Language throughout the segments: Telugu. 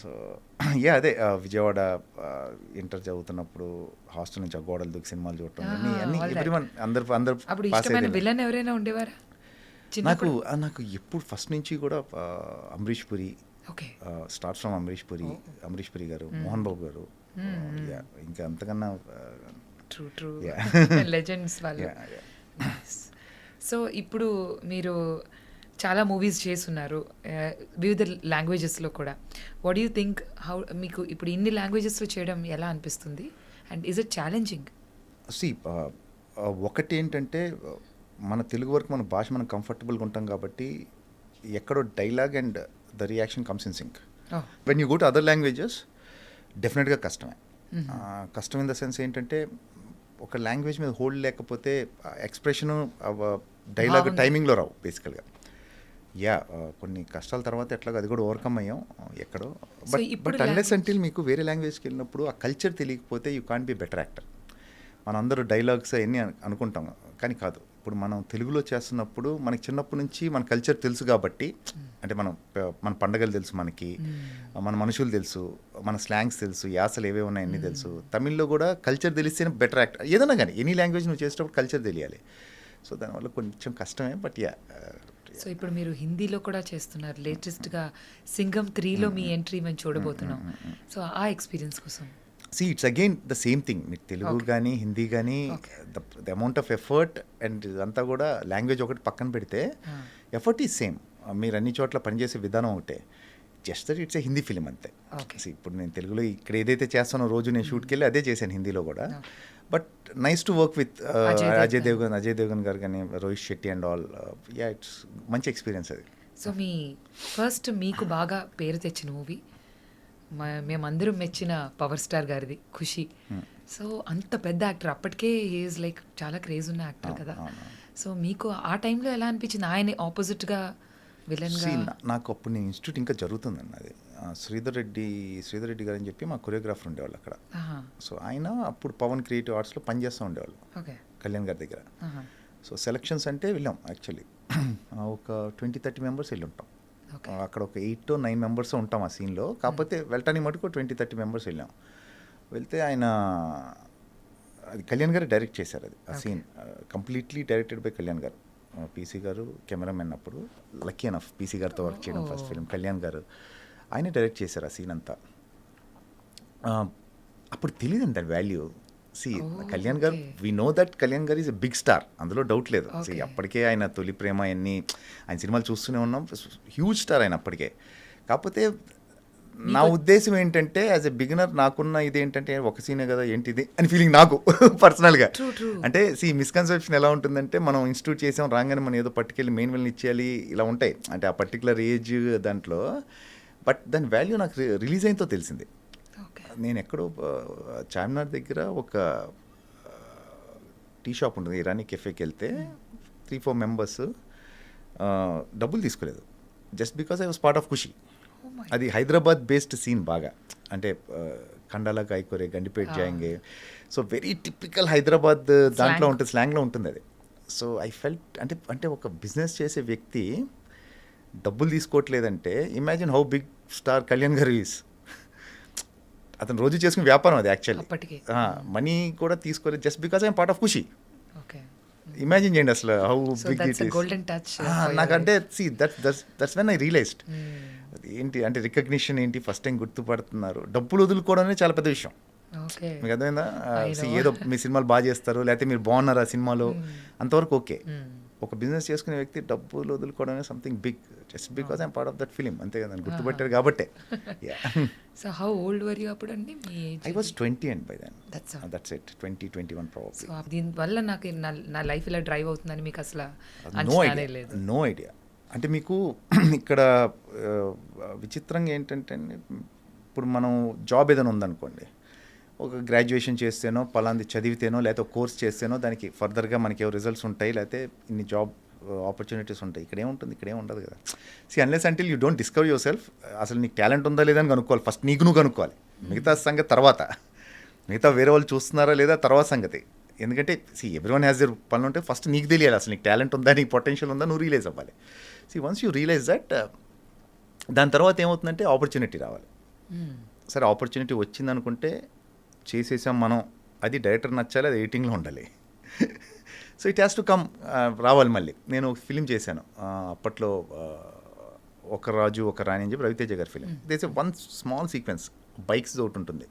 సో అదే విజయవాడ ఇంటర్ చదువుతున్నప్పుడు హాస్టల్ నుంచి ఆ గోడలు దూకి సినిమాలు చూడటం అన్నీ అన్నీ ఎవ్రీవన్ అందరు అప్పుడు పాస్ ఇష్టమైన అయ్యేది. విలన్ ఎవరైనా ఉండేవారా నాకు చిన్నప్పుడు? నాకు ఎప్పుడు ఫస్ట్ నుంచి కూడా అమరీష్ పురి ఓకే. స్టార్ట్స్ ఫ్రమ్ అమరీష్ పురి గారు, మోహన్ బాబు గారు. ఇంకా అంతకన్నా ట్రూ ట్రూ Yeah. లెజెండ్స్ వాళ్ళు. Yeah, yeah. సో ఇప్పుడు మీరు చాలా మూవీస్ చేస్తున్నారు వివిధ లాంగ్వేజెస్లో కూడా. వాట్ యూ థింక్ హౌ మీకు ఇప్పుడు ఇన్ని లాంగ్వేజెస్లో చేయడం ఎలా అనిపిస్తుంది అండ్ ఈజ్ ఇట్ ఛాలెంజింగ్? సి ఒకటి ఏంటంటే మన తెలుగు వరకు మన భాష మనం కంఫర్టబుల్గా ఉంటాం కాబట్టి ఎక్కడో dialogue and the reaction comes in sync. When you go to other languages డెఫినెట్గా కష్టమే. కష్టం ఇన్ ద సెన్స్ ఏంటంటే ఒక లాంగ్వేజ్ మీద హోల్డ్ లేకపోతే ఎక్స్ప్రెషను డైలాగ్ టైమింగ్లో రావు బేసికల్గా. కొన్ని కష్టాల తర్వాత ఎట్లాగో అది కూడా ఓవర్కమ్ అయ్యాం ఎక్కడో. బట్ అన్లెస్ అంటిల్ మీకు వేరే లాంగ్వేజ్కి వెళ్ళినప్పుడు ఆ కల్చర్ తెలియకపోతే you can't be better actor. మనం అందరూ డైలాగ్స్ అవన్నీ అనుకుంటాం కానీ కాదు. ఇప్పుడు మనం తెలుగులో చేస్తున్నప్పుడు మనకి చిన్నప్పటి నుంచి మన కల్చర్ తెలుసు కాబట్టి, అంటే మన పండగలు తెలుసు, మన మనుషులు తెలుసు, మన స్లాంగ్స్ తెలుసు, యాసలు ఏవే ఉన్నాయి అన్నీ తెలుసు. తమిళ్లో కూడా కల్చర్ తెలిస్తేనే బెటర్ యాక్టర్. ఏదైనా కానీ ఎనీ లాంగ్వేజ్ నువ్వు చేసేటప్పుడు కల్చర్ తెలియాలి. సో దానివల్ల కొంచెం కష్టమే. బట్ సో ఇప్పుడు మీరు హిందీలో కూడా చేస్తున్నారు. లేటెస్ట్గా సింగం 3లో మీ ఎంట్రీ మేము చూడబోతున్నాం. సో ఆ ఎక్స్పీరియన్స్ కోసం it's again the same thing. మీకు తెలుగు కానీ హిందీ కానీ the amount of effort and ఇదంతా కూడా లాంగ్వేజ్ ఒకటి పక్కన పెడితే ఎఫర్ట్ ఈజ్ సేమ్. మీరు అన్ని చోట్ల పనిచేసే విధానం ఒకటే. Just that it's a Hindi film అంతే. ఇప్పుడు నేను తెలుగులో ఇక్కడ ఏదైతే చేస్తానో రోజు నేను షూట్కి వెళ్ళి అదే చేశాను హిందీలో కూడా. But nice to work with Ajay Devgan గారు కానీ Rohit Shetty and all. It's మంచి ఎక్స్పీరియన్స్ అది. సో మీ ఫస్ట్ మీకు బాగా పేరు తెచ్చిన మూవీ మేమందరం మెచ్చిన పవర్ స్టార్ గారిది ఖుషి. సో అంత పెద్ద యాక్టర్, అప్పటికే ఈజ్ లైక్ చాలా క్రేజ్ ఉన్న యాక్టర్ కదా. సో మీకు ఆ టైంలో ఎలా అనిపించింది ఆయన ఆపోజిట్గా విలన్గా? నాకు అప్పుడు నేను ఇన్స్టిట్యూట్ ఇంకా జరుగుతుందండి అది. శ్రీధర్ రెడ్డి గారు అని చెప్పి మా కొరియోగ్రాఫర్ ఉండేవాళ్ళు అక్కడ. సో ఆయన అప్పుడు పవన్ క్రియేటివ్ ఆర్ట్స్లో పనిచేస్తూ ఉండేవాళ్ళు కళ్యాణ్ గారి దగ్గర. సో సెలక్షన్స్ అంటే వెళ్ళాం యాక్చువల్లీ. ఒక 20-30 మెంబర్స్ వెళ్ళి ఉంటాం అక్కడ. ఒక 8 to 9 మెంబర్స్ ఉంటాం ఆ సీన్లో. కాకపోతే వెళ్ళటానికి మటుకు 20-30 మెంబర్స్ వెళ్ళాం. వెళ్తే ఆయన అది కళ్యాణ్ గారు డైరెక్ట్ చేశారు అది. ఆ scene completely directed by Kalyan గారు. పీసీ గారు కెమెరామెన్. అప్పుడు లక్కీ ఎనఫ్ పీసీ గారితో వర్క్ చేయడం ఫస్ట్ ఫిల్మ్. కళ్యాణ్ గారు ఆయన డైరెక్ట్ చేశారు ఆ సీన్ అంతా. అప్పుడు తెలియదండి దాని వాల్యూ. కళ్యాణ్ గారు, వీ నో దట్ కళ్యాణ్ గారు ఈజ్ ఎ బిగ్ స్టార్, అందులో డౌట్ లేదు. అప్పటికే ఆయన తొలి ప్రేమ అన్నీ ఆయన సినిమాలు చూస్తూనే ఉన్నాం. హ్యూజ్ స్టార్ ఆయన అప్పటికే. కాకపోతే నా ఉద్దేశం ఏంటంటే యాజ్ ఎ బిగినర్ నాకున్న ఇదేంటంటే ఒక సీనే కదా ఏంటిది అని ఫీలింగ్ నాకు పర్సనల్గా. అంటే మిస్కన్సెప్షన్ ఎలా ఉంటుందంటే మనం ఇన్స్టిట్యూట్ చేసాం రాగానే మనం ఏదో పట్టుకెళ్ళి మెయిన్ విలన్ ఇచ్చేయాలి ఇలా ఉంటాయి. అంటే ఆ పర్టికులర్ ఏజ్ దాంట్లో. బట్ దాని వాల్యూ నాకు రిలీజ్ అయినతో తెలిసింది. నేను ఎక్కడో చార్మినార్ దగ్గర ఒక టీ షాప్ ఉంటుంది, ఇరానీ కెఫేకి వెళ్తే 3-4 మెంబర్స్ డబ్బులు తీసుకోలేదు. Just because I was part of Khushi. అది హైదరాబాద్ బేస్డ్ సీన్ బాగా. అంటే కండాలా కాయకూరే, గండిపేట్ జాయింగే. సో వెరీ టిపికల్ హైదరాబాద్ దాంట్లో ఉంటుంది, స్లాంగ్లో ఉంటుంది అది. సో ఐ ఫెల్ట్ అంటే ఒక బిజినెస్ చేసే వ్యక్తి డబ్బులు తీసుకోవట్లేదంటే imagine how big star Kalyan garu is. అతను రోజు చేసుకునే వ్యాపారం అది యాక్చువల్లీ. మనీ కూడా తీసుకోలేదు just because I'm part of Khushi. Imagine చేయండి అసలు హౌ బిగ్ ఇట్ ఈస్. నాకంటే దట్స్ వెన్ ఐ రియలైజ్డ్ ఏంటి అంటే రికగ్నిషన్ ఏంటి, ఫస్ట్ టైం గుర్తుపడుతున్నారు. డబ్బులు వదులుకోవడం చాలా పెద్ద విషయం. మీకు అర్థమైందా? ఏదో మీ సినిమాలు బాగా చేస్తారు లేకపోతే మీరు బాగున్నారు ఆ సినిమాలో, అంతవరకు ఓకే. ఒక బిజినెస్ చేసుకునే వ్యక్తి డబ్బులు వదులుకోవడం something big just because I'm part of that film. అంతే కదా, గుర్తుపెట్టారు కాబట్టే. So how old were you అప్పుడు అండి? I was 20 and by then that's it 20-21 probably. So దీనివల్ల నాకు నా లైఫ్ ఇలా డ్రైవ్ అవుతుందని మీకు అసలు నో ఐడియా. అంటే మీకు ఇక్కడ విచిత్రంగా ఏంటంటే ఇప్పుడు మనం జాబ్ ఏదైనా ఉందనుకోండి, ఒక గ్రాడ్యుయేషన్ చేస్తేనో పలాంది చదివితేనో లేకపోతే ఒక కోర్స్ చేస్తేనో దానికి ఫర్దర్గా మనకి ఏవో రిజల్ట్స్ ఉంటాయి లేకపోతే ఇన్ని జాబ్ ఆపర్చునిటీస్ ఉంటాయి. ఇక్కడ ఏముంటుంది, ఇక్కడ ఏముండదు కదా. Unless until you don't discover your self. అసలు నీకు టాలెంట్ ఉందా లేదా అని కనుక్కోవాలి ఫస్ట్. నీకు నువ్వు కనుక్కోవాలి. మిగతా సంగతి తర్వాత, మిగతా వేరే వాళ్ళు చూస్తున్నారా లేదా తర్వాత సంగతి. ఎందుకంటే ఎవ్రీవన్ హ్యాస్ దేర్ పనులు ఉంటే ఫస్ట్ నీకు తెలియాలి అసలు నీకు టాలెంట్ ఉందా, నీకు పొటెన్షియల్ ఉందా, నువ్వు రియలైజ్ అవ్వాలి. వన్స్ యూ రియలైజ్ దట్ దాని తర్వాత ఏమవుతుందంటే ఆపర్చునిటీ రావాలి. సరే ఆపర్చునిటీ వచ్చింది అనుకుంటే చేసేసాం మనం, అది డైరెక్టర్ నచ్చాలి, అది ఎడిటింగ్లో ఉండాలి. So it has to come, రావాలి మళ్ళీ. నేను ఒక ఫిలిం చేశాను అప్పట్లో, ఒక రాజు ఒక రాణి అని చెప్పి రవితేజ గారి film. There's one small sequence, bikes ఒకటి ఉంటుంది,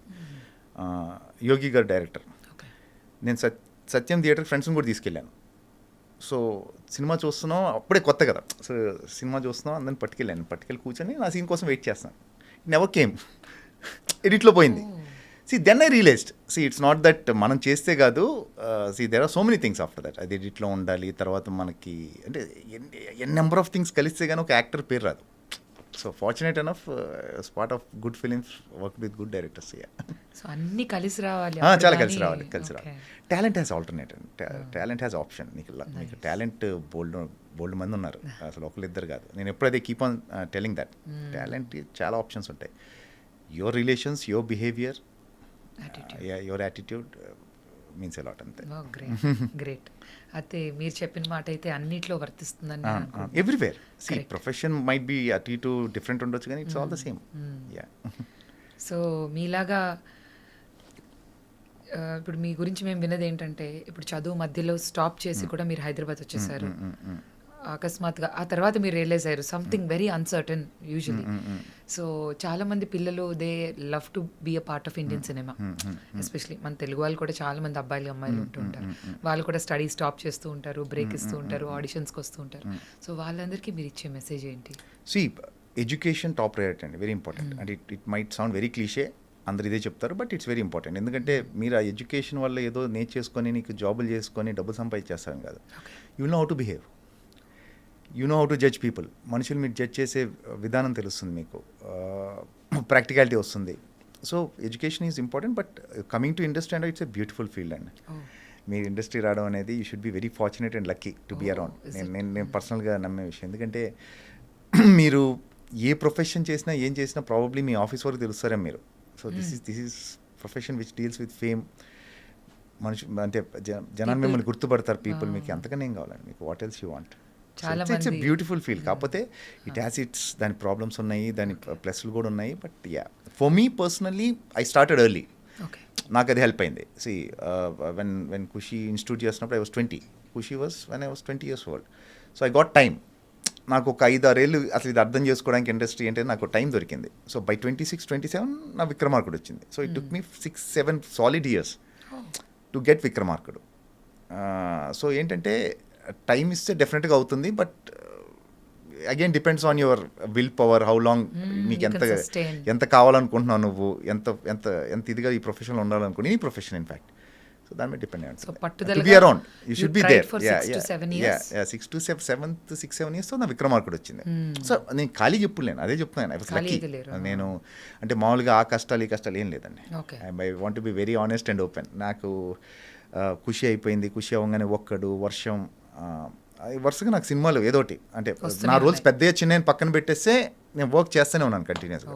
యోగి గారు డైరెక్టర్. నేను సత్యం థియేటర్ ఫ్రెండ్స్ని కూడా తీసుకెళ్ళాను. సో సినిమా చూస్తున్నాం, అప్పుడే కొత్త కదా, సో సినిమా చూస్తున్నాం, అందరిని పట్టుకెళ్ళి కూర్చొని నా సీన్ కోసం వెయిట్ చేస్తాను. నెవర్ కేమ్, ఎడిట్లో పోయింది. Then I realized, it's not that మనం చేస్తే కాదు, there are so many things after that. అది ఎడిట్లో ఉండాలి, తర్వాత మనకి అంటే ఎన్ నెంబర్ ఆఫ్ థింగ్స్ కలిస్తే కానీ ఒక యాక్టర్ పేరు రాదు. So fortunate enough, part of good films, work with good directors. So అన్నీ కలిసి రావాలి, చాలా కలిసి రావాలి. Talent has alternate, talent has option. మీకు టాలెంట్ బోల్డ్ మంది ఉన్నారు, అసలు ఒకళ్ళిద్దరు కాదు. నేను ఎప్పుడైతే keep on telling that talent చాలా ఆప్షన్స్ ఉంటాయి. Your relations, your behaviour, your attitude means a lot, అంతే. గ్రేట్. అయితే మీరు చెప్పిన మాట అయితే అన్నిట్లో వర్తిస్తుందని ఎవ్రీవేర్. ప్రొఫెషన్ మైట్ బి అటు ఇటు డిఫరెంట్ ఉండొచ్చు, కానీ it's all the same. So మీలాగా ఇప్పుడు మీ గురించి మేము విన్నది ఏంటంటే, ఇప్పుడు చదువు మధ్యలో స్టాప్ చేసి కూడా మీరు హైదరాబాద్ వచ్చేసారు అకస్మాత్తుగా. ఆ తర్వాత మీరు రియలైజ్ అయ్యారు something very uncertain usually. So చాలా మంది పిల్లలు they love to be a part of Indian cinema, especially మన తెలుగు వాళ్ళు కూడా చాలా మంది అబ్బాయిలు అమ్మాయిలు ఉంటూ ఉంటారు. వాళ్ళు కూడా స్టడీ స్టాప్ చేస్తూ ఉంటారు, బ్రేక్ ఇస్తూ ఉంటారు, ఆడిషన్స్కి వస్తూ ఉంటారు. సో వాళ్ళందరికీ మీరు ఇచ్చే మెసేజ్ ఏంటి? ఎడ్యుకేషన్ టాప్ ప్రయారిటీ అండి, very important. And it might sound very cliche, అందరు ఇదే చెప్తారు, బట్ ఇట్స్ వెరీ ఇంపార్టెంట్. ఎందుకంటే మీరు ఆ ఎడ్యుకేషన్ వల్ల ఏదో నేర్చేసుకొని నీకు జాబులు చేసుకొని డబ్బులు సంపాదించేస్తాను కాదు. You know how to behave, you know how to judge people. మనుషులు మీరు జడ్జ్ చేసే విధానం తెలుస్తుంది మీకు, ప్రాక్టికాలిటీ వస్తుంది. So education is important. But coming to industry and it's a beautiful field అండి. మీరు ఇండస్ట్రీ రావడం అనేది you should be very fortunate and lucky to be around. నేను పర్సనల్గా నమ్మే విషయం. ఎందుకంటే మీరు ఏ ప్రొఫెషన్ చేసినా ఏం చేసినా ప్రాబబ్లీ మీ ఆఫీస్ వరకు తెలుస్తారే మీరు. So this is profession which deals with fame. అంటే జనాన్ని మిమ్మల్ని గుర్తుపడతారు పీపుల్. మీకు అంతకనే ఏం కావాలండి, మీకు what else you want. It's a beautiful feel. కాకపోతే ఇట్ హ్యాస్ ఇట్స్, దాని ప్రాబ్లమ్స్ ఉన్నాయి, దాని ప్లస్లు కూడా ఉన్నాయి. But for me personally I started early. నాకు అది హెల్ప్ అయింది. వెన్ ఖుషి ఇన్స్టిట్యూట్ చేసినప్పుడు I was 20, Khushi was when I was 20 years old. So I got time. నాకు ఒక 5-6 ఏళ్ళు అసలు ఇది అర్థం చేసుకోవడానికి ఇండస్ట్రీ ఏంటంటే నాకు టైం దొరికింది. సో బై 26-27 నా విక్రమార్కుడు వచ్చింది. So it took me 6-7 solid years to get Vikramarkudu. So ఏంటంటే టైం ఇస్తే డెఫినెట్గా అవుతుంది. But again depends on your will power, how long నీకు ఎంత కావాలనుకుంటున్నావు, నువ్వు ఎంత ఇదిగా ఈ ప్రొఫెషన్లో ఉండాలనుకుని, ఈ ప్రొఫెషన్ ఇన్ఫ్యాక్ట్. సో దాని మీద డిపెండ్ అయ్యాను. To be around, you should be there. 6 to 7 years నా విక్రమార్కుడు వచ్చింది. సో నేను ఖాళీ చెప్పులేను, అదే చెప్తున్నాను. I was lucky. నేను అంటే మామూలుగా ఆ కష్టాలు ఈ కష్టాలు ఏం లేదండి. I want to be very honest and open. నాకు ఖుషి అయిపోయింది. ఖుషి అవ్వగానే ఒక్కడు వర్షం, వరుసగా నాకు సినిమాలు ఏదోటి అంటే నా రోల్స్ పెద్దగా చిన్న పక్కన పెట్టేస్తే నేను వర్క్ చేస్తూనే ఉన్నాను కంటిన్యూస్గా.